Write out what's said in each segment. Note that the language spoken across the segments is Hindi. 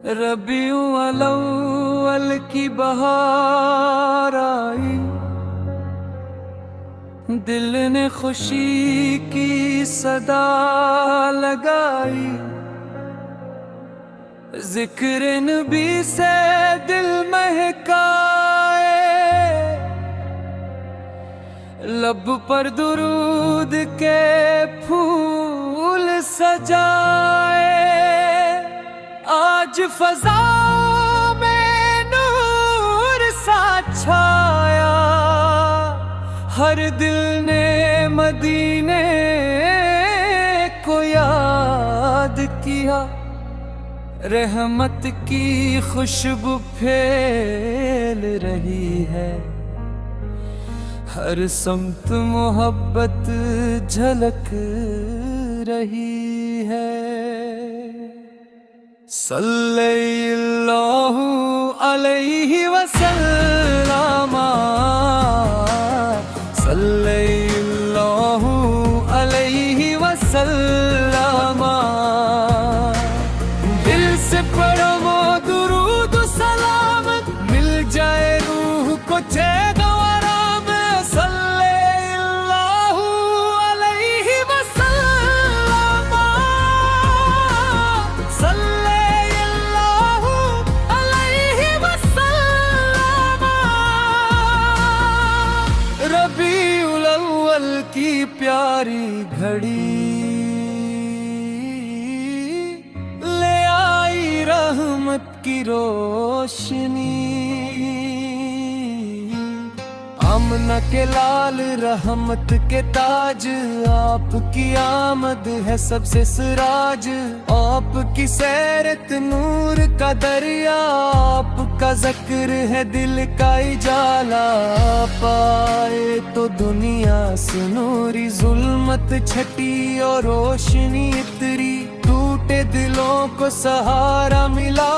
रबीउल अव्वल की बहार आई, दिल ने खुशी की सदा लगाई। जिक्र नबी से दिल महकाए, लब पर दुरूद के फूल सजाए। आज फजा में नूर सा छाया, हर दिल ने मदीने को याद किया। रहमत की खुशबू फैल रही है, हर समत मोहब्बत झलक रही है। सल्लल्लाहु अलैहि वसल्लम, सल्लल्लाहु अलैहि वसल्लम। दिल से पढ़ो वो दुरूद सलाम, मिल जाए रूह को चैन आराम। सल्लल्लाहु अलैहि वसल्लम, सल्लल्लाहु अलैहि वसल्लम। रबीउल अव्वल की प्यारी घड़ी ले आई रहमत की रोशनी। आमना के लाल रहमत के ताज, आपकी आमद है सबसे सिराज। आपकी सैरत नूर का दरिया, आपका जिक्र है दिल का इजाला। पाए तो दुनिया से नूरी जुल्मत छटी और रोशनी इतरी। टूटे दिलों को सहारा मिला,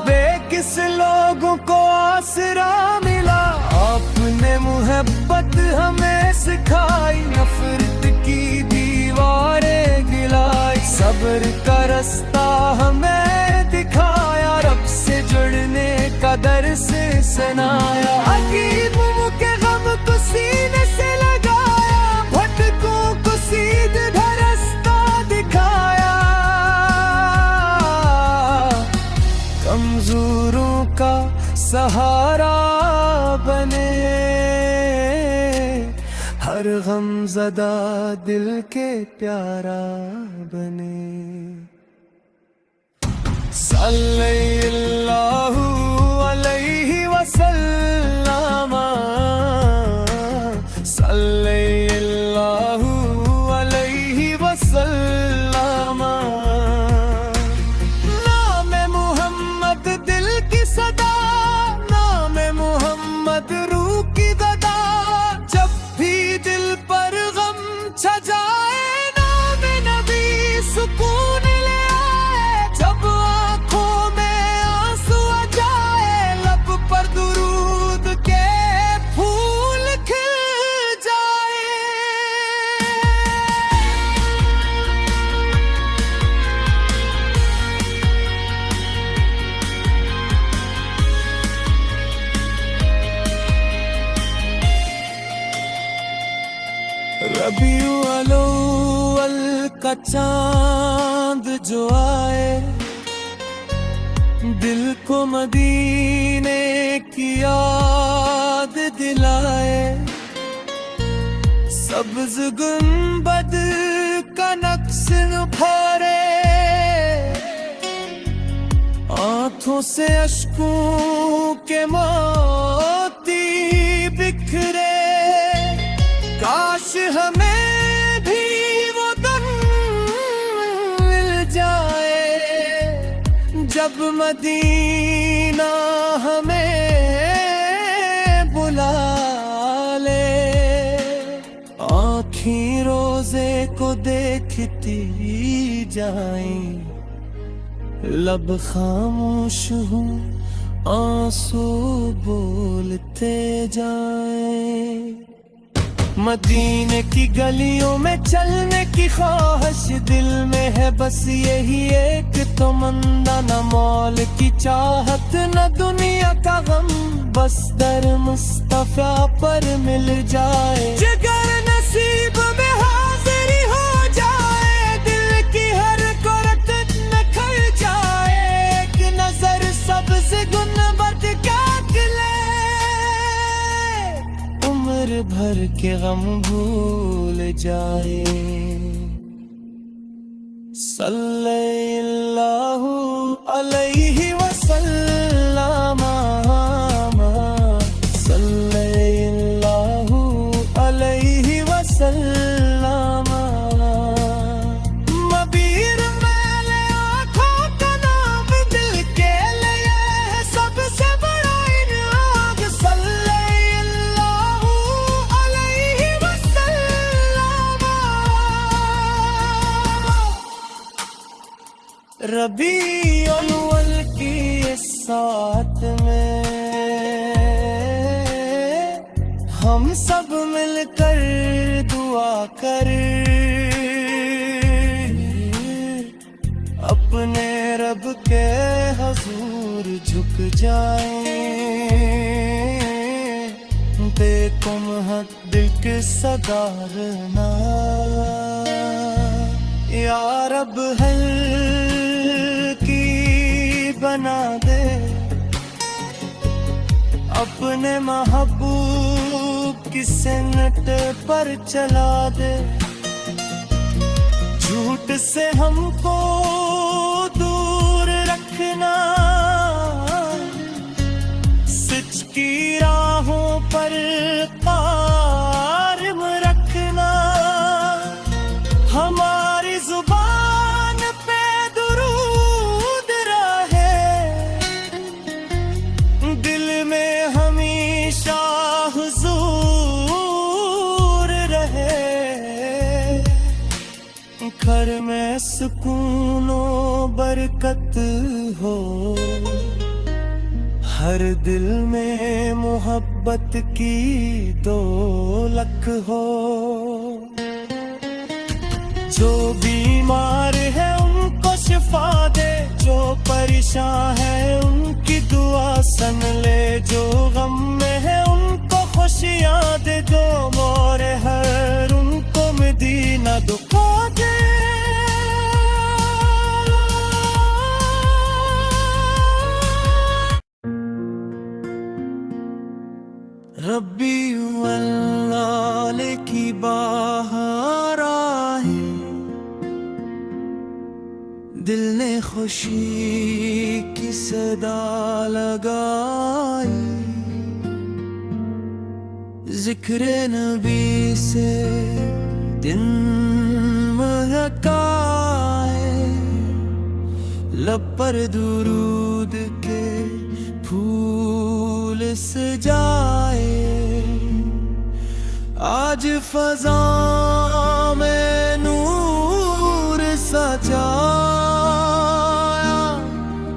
बेकिस लोगों को आसरा मिला। आपने मोहब्बत हमें सिखाई, नफरत की दीवारें गिलाई। सब्र का रास्ता हमें दिखाया, रब से जुड़ने का दर्स सुनाया। अकीब के गम को सीने से लगाया, भटकों को सीधा रास्ता दिखाया। कमजोरों का सहारा बने, हर गमज़दा दिल के प्यारा बने। सल्लल्लाहु अलैहि वसल्लम, सल्लल्लाहु अलैहि वसल्लम। नाम मोहम्मद दिल की सदा, नाम मोहम्मद रूह की गदा। जब भी दिल पर गम छा जाए, नाम नबी सुकून ले आए। जब आंखों में आंसू आ जाए, लब पर दुरूद के फूल खिल जाए। रबीउल अव्वल का चांद जो आए, दिल को मदीने की याद दिलाए। सब्ज गुंबद का नक्श उभारे, आंखों से अश्कों के मोती बिखरे। काश हमें भी वो दिन मिल जाए, जब मदीना हमें बुला ले। आँखें रोजे को देखती जाएं, लब खामोश हूँ आंसू बोलते जाएं। मदीने की गलियों में चलने की ख्वाहिश दिल में है, बस यही एक तमन्ना। न मौल की चाहत न दुनिया का गम, बस दर मुस्तफा पर मिल जाए। जिगर नसीब में हाजिरी हो जाए, दिल की हर करत में खल जाए। एक नजर सब्ज़ गुनबद क्या खिले, उम्र भर के गम भूल जाए। सल्लल्लाहु अलैहि वसल्लम, सल्लल्लाहु अलैहि वसल्लम। मबीर मेले आँखों का नाम, दिल के लिए है सबसे बड़ा इनाम। सल्लल्लाहु अलैहि वसल्लम। रबीउल अव्वल की इस साथ में हम सब मिलकर दुआ कर अपने रब के हजूर झुक जाएं। बेकुम हक दिल के सदारना, या रब हल्की बना दे, अपने महबूब की सिमत पर चला दे। झूठ से हमको दूर रखना, सच की राहों पर कायम रखना। हमारी जुबान पे दुरूद रहे, दिल में हमेशा हुजूर रहे। घर में सुकून और बरकत हो, हर दिल में मोहब्बत की दौलत हो। जो बीमार है उनको शिफा दे, जो परेशान है उनकी दुआ सुन ले। जो गम में है उनको खुशियाँ दे, जो मोरे हर उनको मदीना दुखा दे। रबीउल अव्वल की बाहर आई, दिल ने खुशी की सदा लगाई। जिक्र नबी से दिन महकाए, लब पर दुरूद के फूल सजाए। आज फजा में नूर सजाया,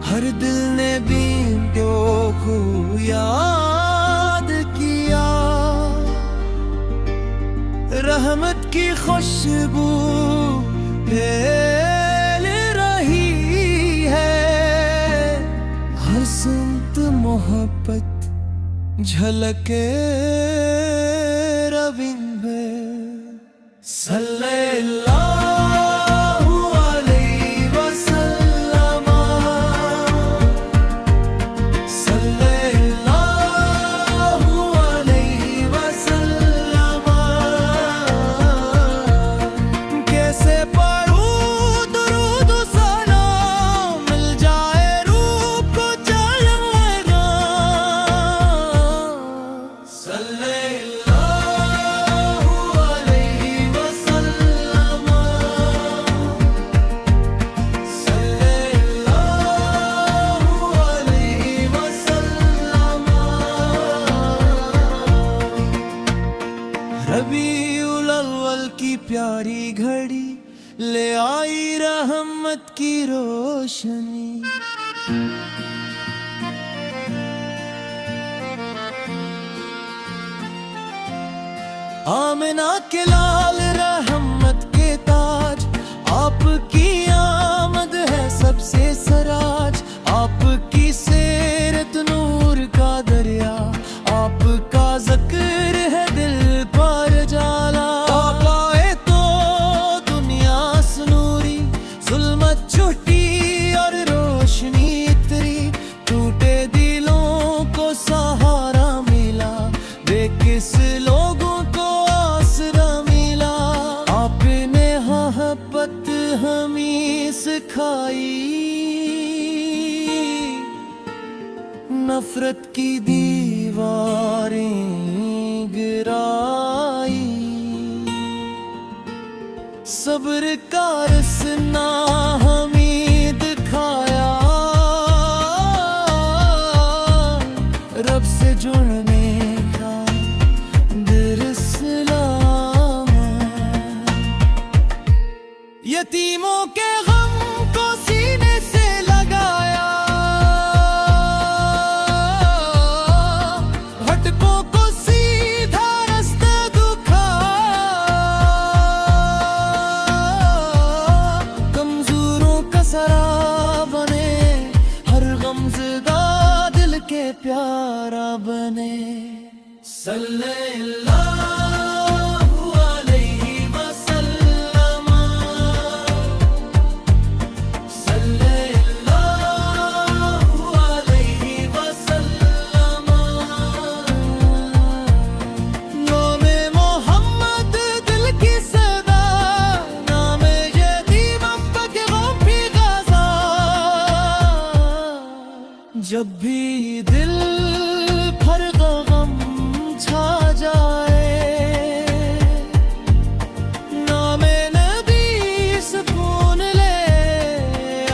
हर दिल ने बीतों को याद किया। रहमत की खुशबू फैल रही है, हर सुनत मोहब्बत झलके रविन में। सल्लल्लाहु अलैहि वसल्लम, सल्लल्लाहु अलैहि वसल्लम। कैसे पढ़ूं दुरूद सलाम, मिल जाए रूह को जलना। सल्लल्लाहु अलैहि वसल्लम, सल्लल्लाहु अलैहि वसल्लम। रबीउल अव्वल की प्यारी घड़ी ले आई रहमत की रोशनी। आमिना के लाल रहमत के ताज, आपकी आमद है सबसे सराज। आपकी सीरत नूर का दरिया, आपका जिक्र है दिल पर जाला। आप आए तो दुनिया सुनूरी, जुल्मत छुटी और रोशनी इतरी। टूटे दिलों को सहारा मिला, बेकिस लोगों को आसरा मिला। आपने मोहब्बत हमें सिखाई, नफरत की दीवारें गिराई। सब्र का रसना हमें दिखाया, रब से जुड़ने का दरअसल यतीमों के गम को सीने से लगाया। भटकों को सीधा रास्ता दिखाया, कमजोरों का सहारा बने, हर गमज़दा दिल के प्यारा बने। सल्लल्लाहु अलैहि वसल्लम, सल्लल्लाहु अलैहि वसल्लम। नामे मोहम्मद दिल की सदा, नामे यतीम के गम भी गाज़ा। जब भी दिल पर गम छा जाए, नामे नबी सुकून ले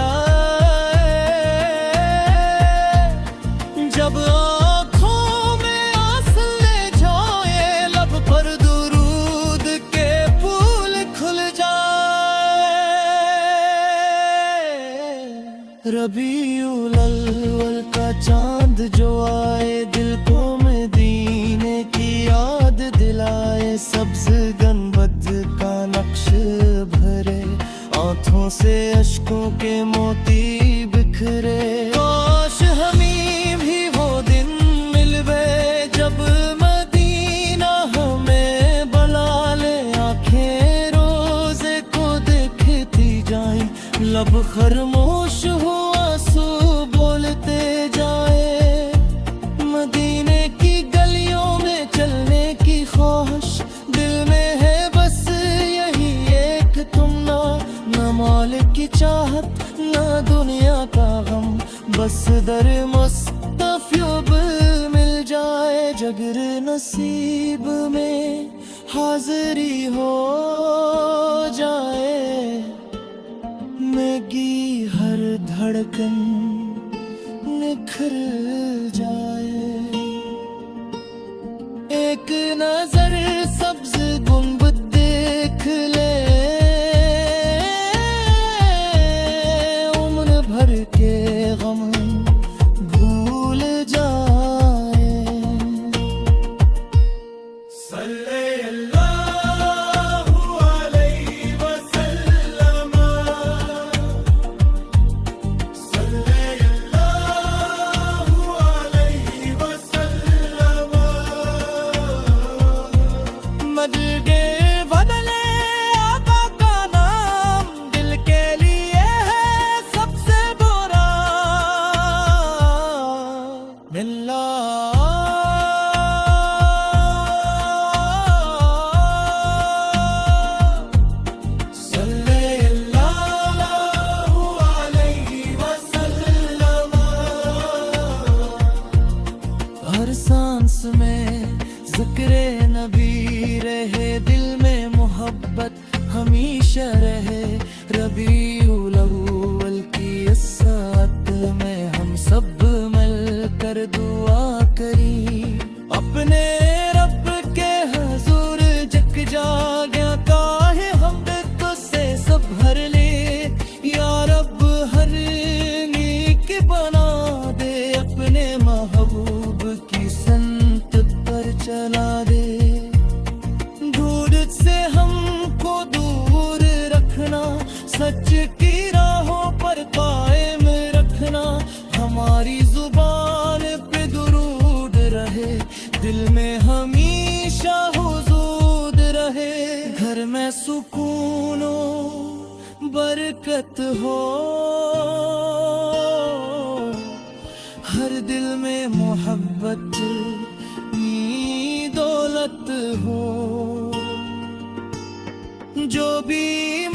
आए। जब आँखों में आंसू ले जाए, लब पर दुरूद के फूल खुल जाए। रबीउल अव्वल का चांद जो आए, दिल को मदीने की याद दिलाए। सब्ज गंबद का नक्श भरे, आंखों से अश्कों के मोती बिखरे। काश हमें भी वो दिन मिल गए, जब मदीना हमें बुला ले। आंखें रोजे को देखती जाएं, लब खरमोश हो आंसू बोलते जाए। मदीने की गलियों में चलने की ख्वाहिश, दिल में है बस यही एक तुमना। न माल की चाहत न दुनिया का गम, बस दर मुस्तफ़यब मिल जाए। जगर नसीब में हाज़िरी हो जाए, मेरी हर धड़कन निखर जाए। एक नजर सब्ज गुंबद देख ले, उम्र भर के गम भूल जाए। सल्लल्लाहु अलैहि वसल्लम, सल्लल्लाहु अलैहि वसल्लम। मर गए बदले आका का नाम, दिल के लिए है सबसे बुरा। मिल्ला सल्लल्लाहु अलैहि वसल्लम। हर सांस में ज़िक्रे नबी रहे, दिल में मोहब्बत हमेशा रहे। रबीउल अव्वल की इस साथ में हम सब मिल कर दुआ करी। अपने रब के हुजूर जग जाग्या, काहे हम तुझसे सब भर ले। या रब हर नेक बना दे, अपने महबूब की संत पर चला दे। हो, हर दिल में मोहब्बत की दौलत हो। जो भी